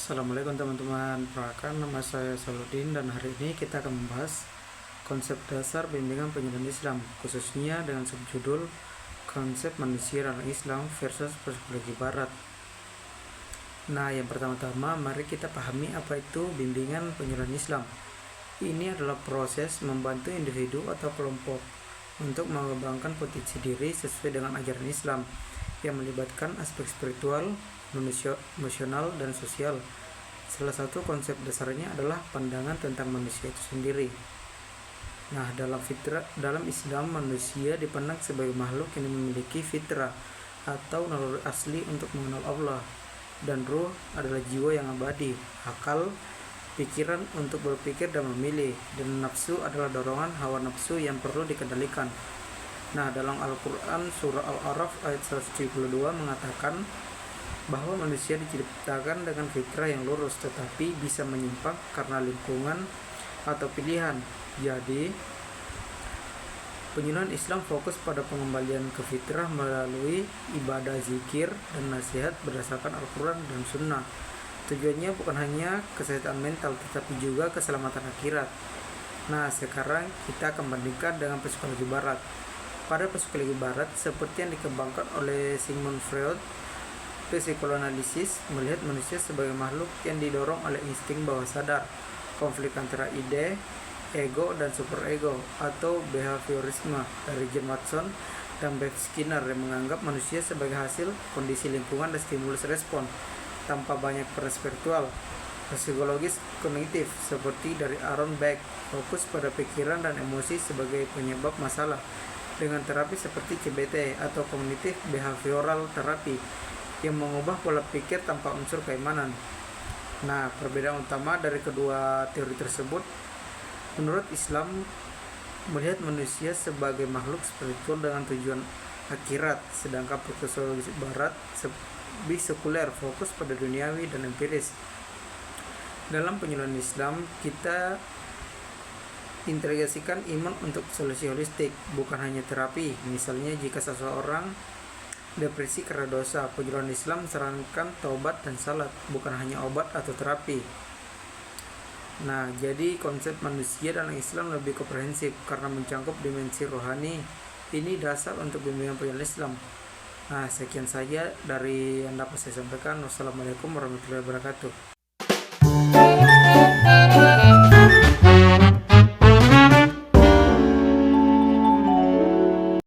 Assalamualaikum teman-teman, perkenalkan nama saya Saludin dan hari ini kita akan membahas konsep dasar bimbingan penyuluhan Islam, khususnya dengan subjudul konsep manusia dalam Islam versus psikologi Barat. Nah, yang pertama-tama mari kita pahami apa itu bimbingan penyuluhan Islam. Ini adalah proses membantu individu atau kelompok untuk mengembangkan potensi diri sesuai dengan ajaran Islam yang melibatkan aspek spiritual, emosional, dan sosial. Salah satu konsep dasarnya adalah pandangan tentang manusia itu sendiri. Nah, dalam Islam manusia dipandang sebagai makhluk yang memiliki fitrah atau naluri asli untuk mengenal Allah, dan ruh adalah jiwa yang abadi, akal, pikiran untuk berpikir dan memilih, dan nafsu adalah dorongan hawa nafsu yang perlu dikendalikan. Nah, dalam Al-Quran surah Al-A'raf ayat 172 mengatakan bahwa manusia diciptakan dengan fitrah yang lurus tetapi bisa menyimpang karena lingkungan atau pilihan. Jadi, penyuluhan Islam fokus pada pengembalian ke fitrah melalui ibadah, zikir, dan nasihat berdasarkan Al-Quran dan Sunnah. Tujuannya bukan hanya kesehatan mental tetapi juga keselamatan akhirat. Nah, sekarang kita akan bandingkan dengan psikologi Barat. Pada psikologi Barat, seperti yang dikembangkan oleh Sigmund Freud, psikoanalisis melihat manusia sebagai makhluk yang didorong oleh insting bawah sadar, konflik antara ide, ego, dan superego, atau behaviorisme dari John Watson dan Bev Skinner yang menganggap manusia sebagai hasil kondisi lingkungan dan stimulus respon tanpa banyak peran spiritual. Psikologis kognitif seperti dari Aaron Beck fokus pada pikiran dan emosi sebagai penyebab masalah dengan terapi seperti CBT atau Cognitive Behavioral Therapy yang mengubah pola pikir tanpa unsur keimanan. Nah, perbedaan utama dari kedua teori tersebut, menurut Islam melihat manusia sebagai makhluk spiritual dengan tujuan akhirat, sedangkan psikologi Barat lebih sekuler, fokus pada duniawi dan empiris. Dalam penyuluhan Islam, kita integrasikan iman untuk solusi holistik, bukan hanya terapi. Misalnya jika seseorang depresi karena dosa, penyuluhan Islam sarankan taubat dan salat, bukan hanya obat atau terapi. Nah, jadi konsep manusia dalam Islam lebih komprehensif karena mencakup dimensi rohani. Ini dasar untuk bimbingan penyuluhan Islam. Nah, sekian saja dari yang dapat saya sampaikan. Wassalamualaikum warahmatullahi wabarakatuh.